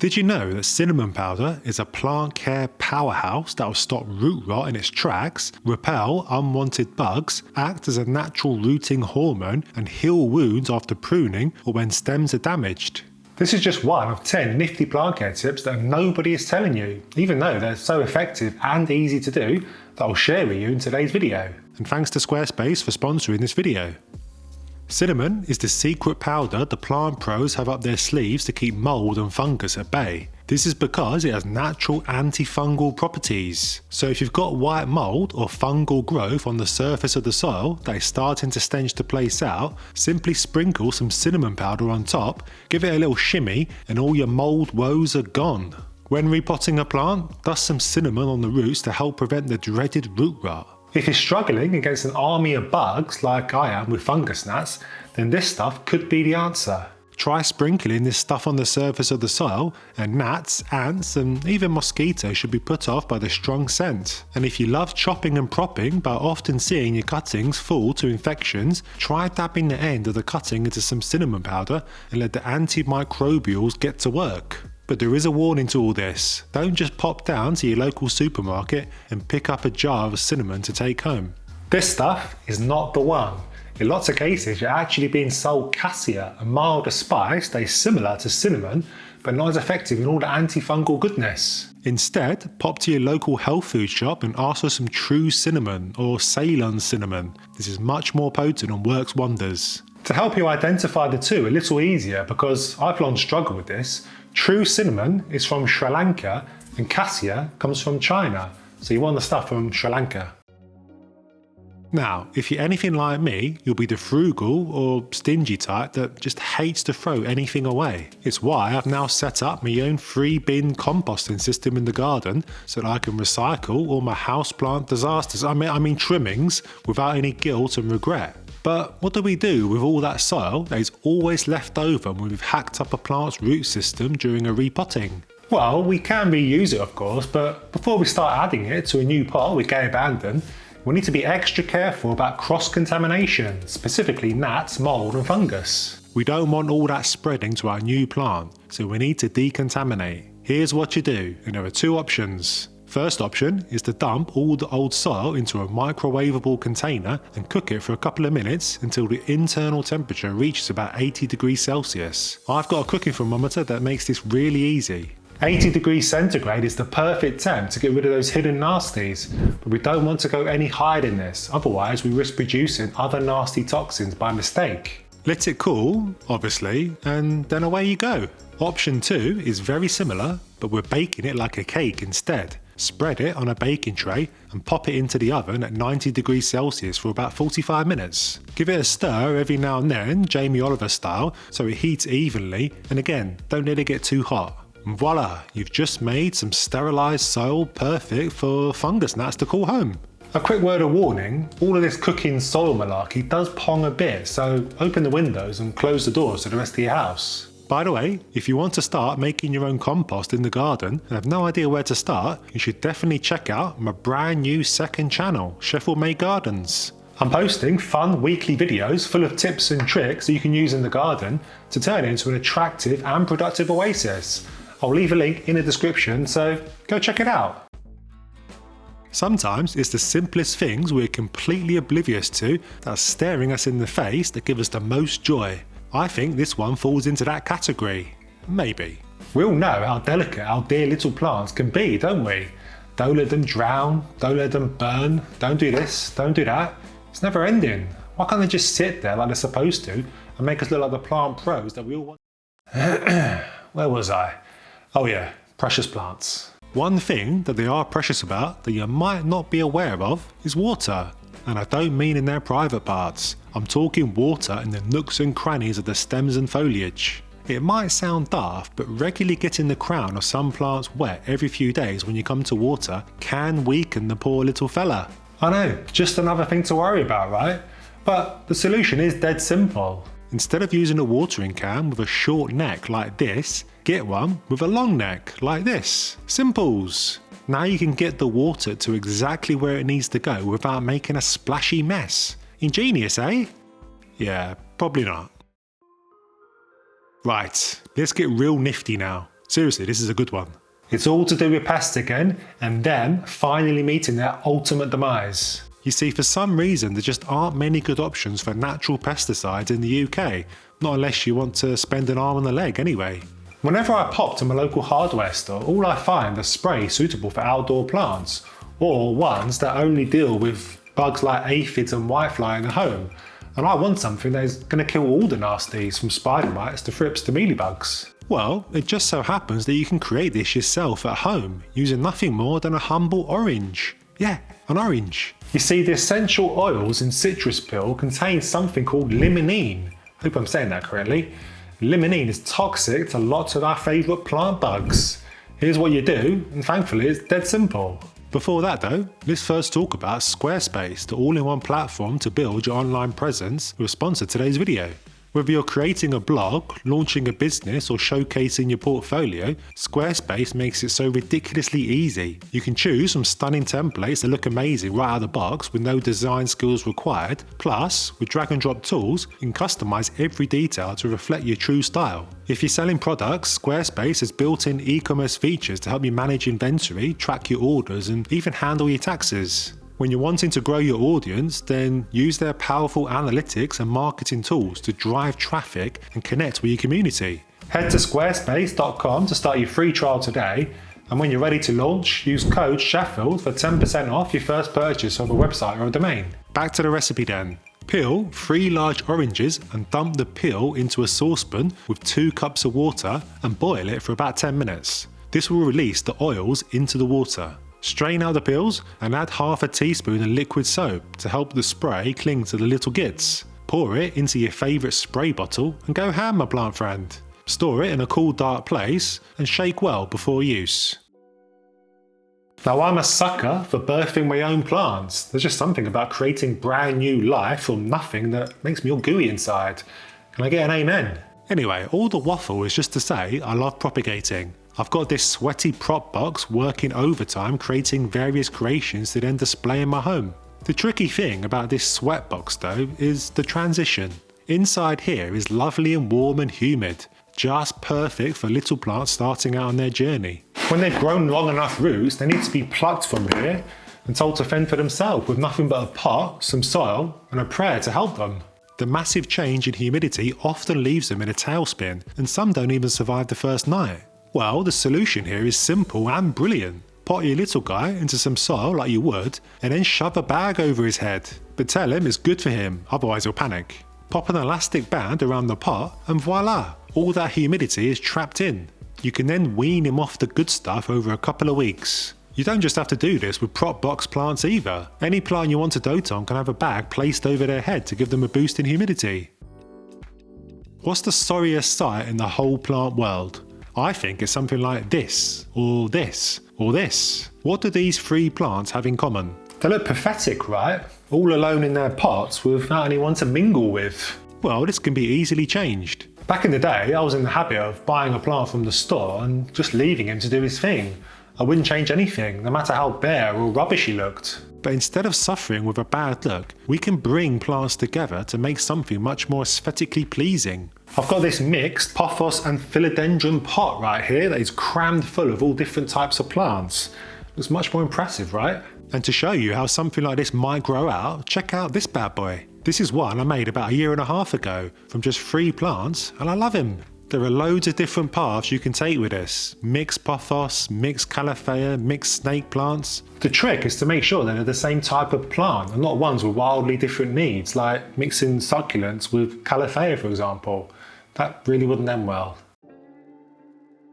Did you know that cinnamon powder is a plant care powerhouse that will stop root rot in its tracks, repel unwanted bugs, act as a natural rooting hormone, and heal wounds after pruning or when stems are damaged? This is just one of 10 nifty plant care tips that nobody is telling you, even though they're so effective and easy to do, that I'll share with you in today's video. And thanks to Squarespace for sponsoring this video. Cinnamon is the secret powder the plant pros have up their sleeves to keep mold and fungus at bay. This is because it has natural antifungal properties. So if you've got white mold or fungal growth on the surface of the soil that is starting to stench the place out, simply sprinkle some cinnamon powder on top, give it a little shimmy, and all your mold woes are gone. When repotting a plant, dust some cinnamon on the roots to help prevent the dreaded root rot. If you're struggling against an army of bugs like I am with fungus gnats, then this stuff could be the answer. Try sprinkling this stuff on the surface of the soil, and gnats, ants, and even mosquitoes should be put off by the strong scent. And if you love chopping and propping but often seeing your cuttings fall to infections, try dabbing the end of the cutting into some cinnamon powder and let the antimicrobials get to work. But there is a warning to all this. Don't just pop down to your local supermarket and pick up a jar of cinnamon to take home. This stuff is not the one. In lots of cases, you're actually being sold cassia, a milder spice that is similar to cinnamon, but not as effective in all the antifungal goodness. Instead, pop to your local health food shop and ask for some true cinnamon or Ceylon cinnamon. This is much more potent and works wonders. To help you identify the two a little easier, because I've long struggled with this, true cinnamon is from Sri Lanka and cassia comes from China, so you want the stuff from Sri Lanka. Now, if you're anything like me, you'll be the frugal or stingy type that just hates to throw anything away. It's why I've now set up my own free bin composting system in the garden so that I can recycle all my houseplant disasters, I mean trimmings, without any guilt and regret. But what do we do with all that soil that is always left over when we've hacked up a plant's root system during a repotting? Well, we can reuse it of course, but before we start adding it to a new pot we can abandon, we need to be extra careful about cross-contamination, specifically gnats, mold and fungus. We don't want all that spreading to our new plant, so we need to decontaminate. Here's what you do, and there are two options. First option is to dump all the old soil into a microwavable container and cook it for a couple of minutes until the internal temperature reaches about 80 degrees Celsius. I've got a cooking thermometer that makes this really easy. 80 degrees centigrade is the perfect temp to get rid of those hidden nasties, but we don't want to go any higher than this, otherwise we risk producing other nasty toxins by mistake. Let it cool, obviously, and then away you go. Option 2 is very similar, but we're baking it like a cake instead. Spread it on a baking tray and pop it into the oven at 90 degrees Celsius for about 45 minutes. Give it a stir every now and then, Jamie Oliver style, so it heats evenly, and again, don't let it get too hot. And voila, you've just made some sterilised soil perfect for fungus gnats to call home. A quick word of warning, all of this cooking soil malarkey does pong a bit, so open the windows and close the doors to the rest of your house. By the way, if you want to start making your own compost in the garden and have no idea where to start, you should definitely check out my brand new second channel, Sheffield Made Gardens. I'm posting fun weekly videos full of tips and tricks that you can use in the garden to turn it into an attractive and productive oasis. I'll leave a link in the description, so go check it out. Sometimes it's the simplest things we're completely oblivious to that are staring us in the face that give us the most joy. I think this one falls into that category. Maybe. We all know how delicate our dear little plants can be, don't we? Don't let them drown, don't let them burn, don't do this, don't do that. It's never ending. Why can't they just sit there like they're supposed to and make us look like the plant pros that we all want? Where was I? Oh yeah, precious plants. One thing that they are precious about that you might not be aware of is water. And I don't mean in their private parts. I'm talking water in the nooks and crannies of the stems and foliage. It might sound daft, but regularly getting the crown of some plants wet every few days when you come to water can weaken the poor little fella. I know, just another thing to worry about, right? But the solution is dead simple. Instead of using a watering can with a short neck like this, get one with a long neck like this. Simples. Now you can get the water to exactly where it needs to go without making a splashy mess. Ingenious, eh? Yeah, probably not. Right, let's get real nifty now. Seriously, this is a good one. It's all to do with pests again, and them finally meeting their ultimate demise. You see, for some reason, there just aren't many good options for natural pesticides in the UK, not unless you want to spend an arm and a leg anyway. Whenever I pop to my local hardware store, all I find are sprays suitable for outdoor plants, or ones that only deal with bugs like aphids and whitefly in the home. And I want something that is going to kill all the nasties, from spider mites to thrips to mealybugs. Well, it just so happens that you can create this yourself at home, using nothing more than a humble orange. Yeah, an orange. You see, the essential oils in citrus peel contain something called limonene. Hope I'm saying that correctly. Limonene is toxic to lots of our favourite plant bugs. Here's what you do, and thankfully it's dead simple. Before that though, let's first talk about Squarespace, the all-in-one platform to build your online presence, who sponsor today's video. Whether you're creating a blog, launching a business, or showcasing your portfolio, Squarespace makes it so ridiculously easy. You can choose from stunning templates that look amazing right out of the box with no design skills required. Plus, with drag and drop tools, you can customize every detail to reflect your true style. If you're selling products, Squarespace has built-in e-commerce features to help you manage inventory, track your orders, and even handle your taxes. When you're wanting to grow your audience, then use their powerful analytics and marketing tools to drive traffic and connect with your community. Head to squarespace.com to start your free trial today, and when you're ready to launch, use code Sheffield for 10% off your first purchase of a website or a domain. Back to the recipe then. Peel 3 large oranges and dump the peel into a saucepan with 2 cups of water and boil it for about 10 minutes. This will release the oils into the water. Strain out the peels and add half a teaspoon of liquid soap to help the spray cling to the little gits. Pour it into your favourite spray bottle and go ham, my plant friend. Store it in a cool, dark place and shake well before use. Now, I'm a sucker for birthing my own plants. There's just something about creating brand new life from nothing that makes me all gooey inside. Can I get an amen? Anyway, all the waffle is just to say I love propagating. I've got this sweaty prop box working overtime creating various creations to then display in my home. The tricky thing about this sweat box though is the transition. Inside here is lovely and warm and humid, just perfect for little plants starting out on their journey. When they've grown long enough roots, they need to be plucked from here and told to fend for themselves with nothing but a pot, some soil and a prayer to help them. The massive change in humidity often leaves them in a tailspin, and some don't even survive the first night. Well, the solution here is simple and brilliant. Pot your little guy into some soil like you would, and then shove a bag over his head. But tell him it's good for him, otherwise he'll panic. Pop an elastic band around the pot, and voila, all that humidity is trapped in. You can then wean him off the good stuff over a couple of weeks. You don't just have to do this with prop box plants either. Any plant you want to dote on can have a bag placed over their head to give them a boost in humidity. What's the sorriest sight in the whole plant world? I think it's something like this, or this, or this. What do these 3 plants have in common? They look pathetic, right? All alone in their pots without anyone to mingle with. Well, this can be easily changed. Back in the day, I was in the habit of buying a plant from the store and just leaving him to do his thing. I wouldn't change anything, no matter how bare or rubbish he looked. But instead of suffering with a bad look, we can bring plants together to make something much more aesthetically pleasing. I've got this mixed pothos and philodendron pot right here that is crammed full of all different types of plants. Looks much more impressive, right? And to show you how something like this might grow out, check out this bad boy. This is one I made about 1.5 years ago from just 3 plants, and I love him. There are loads of different paths you can take with this. Mixed pothos, mixed calathea, mixed snake plants. The trick is to make sure that they're the same type of plant and not ones with wildly different needs, like mixing succulents with calathea, for example. That really wouldn't end well.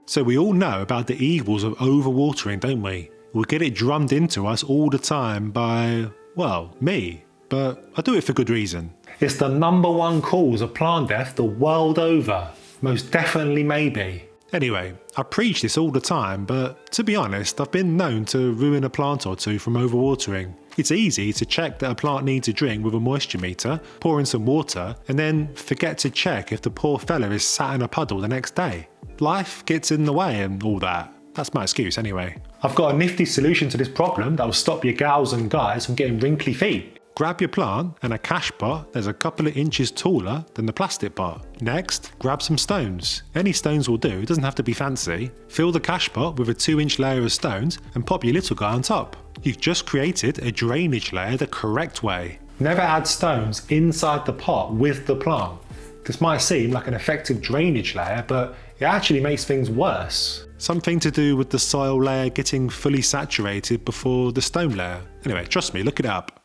So we all know about the evils of overwatering, don't we? We get it drummed into us all the time by, well, me. But I do it for good reason. It's the #1 cause of plant death the world over. Most definitely maybe. Anyway, I preach this all the time, but to be honest, I've been known to ruin a plant or two from overwatering. It's easy to check that a plant needs a drink with a moisture meter, pour in some water, and then forget to check if the poor fella is sat in a puddle the next day. Life gets in the way and all that. That's my excuse anyway. I've got a nifty solution to this problem that will stop your gals and guys from getting wrinkly feet. grab your plant and a cash pot that's a couple of inches taller than the plastic pot. Next, grab some stones. Any stones will do, it doesn't have to be fancy. Fill the cash pot with a 2-inch layer of stones and pop your little guy on top. You've just created a drainage layer the correct way. Never add stones inside the pot with the plant. This might seem like an effective drainage layer, but it actually makes things worse. Something to do with the soil layer getting fully saturated before the stone layer. Anyway, trust me, look it up.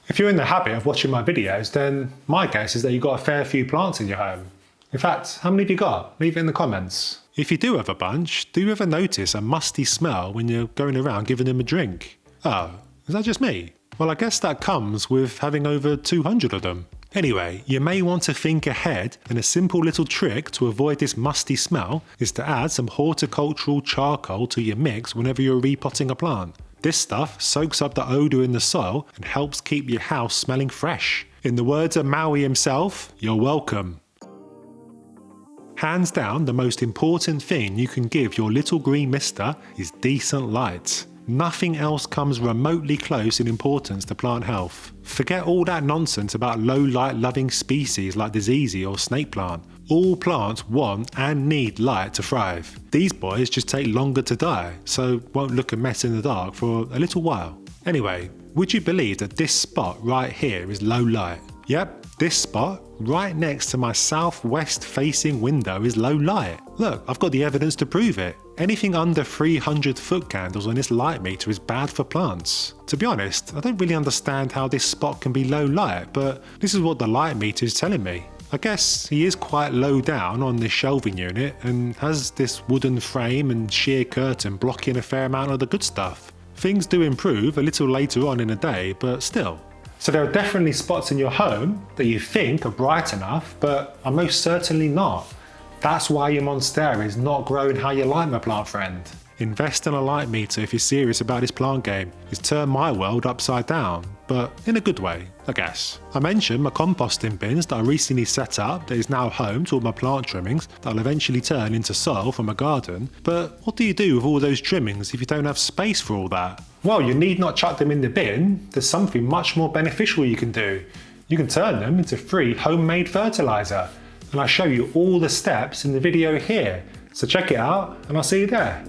If you're in the habit of watching my videos, then my guess is that you've got a fair few plants in your home. In fact, how many have you got? Leave it in the comments. If you do have a bunch, do you ever notice a musty smell when you're going around giving them a drink? Oh, is that just me? Well, I guess that comes with having over 200 of them. Anyway, you may want to think ahead, and a simple little trick to avoid this musty smell is to add some horticultural charcoal to your mix whenever you're repotting a plant. This stuff soaks up the odour in the soil and helps keep your house smelling fresh. In the words of Maui himself, you're welcome. Hands down, the most important thing you can give your little green mister is decent light. Nothing else comes remotely close in importance to plant health. Forget all that nonsense about low light loving species like the ZZ or snake plant. All plants want and need light to thrive. These boys just take longer to die, so won't look a mess in the dark for a little while. Anyway, would you believe that this spot right here is low light? Yep, this spot right next to my southwest facing window is low light. Look, I've got the evidence to prove it. Anything under 300 foot candles on this light meter is bad for plants. To be honest, I don't really understand how this spot can be low light, but this is what the light meter is telling me. I guess he is quite low down on this shelving unit and has this wooden frame and sheer curtain blocking a fair amount of the good stuff. Things do improve a little later on in the day, but still. So there are definitely spots in your home that you think are bright enough, but are most certainly not. That's why your Monstera is not growing how you like, my plant friend. Invest in a light meter if you're serious about this plant game. It's turned my world upside down, but in a good way, I guess. I mentioned my composting bins that I recently set up that is now home to all my plant trimmings that I'll eventually turn into soil for my garden. But what do you do with all those trimmings if you don't have space for all that? Well, you need not chuck them in the bin. There's something much more beneficial you can do. You can turn them into free homemade fertilizer. And I'll show you all the steps in the video here. So check it out and I'll see you there.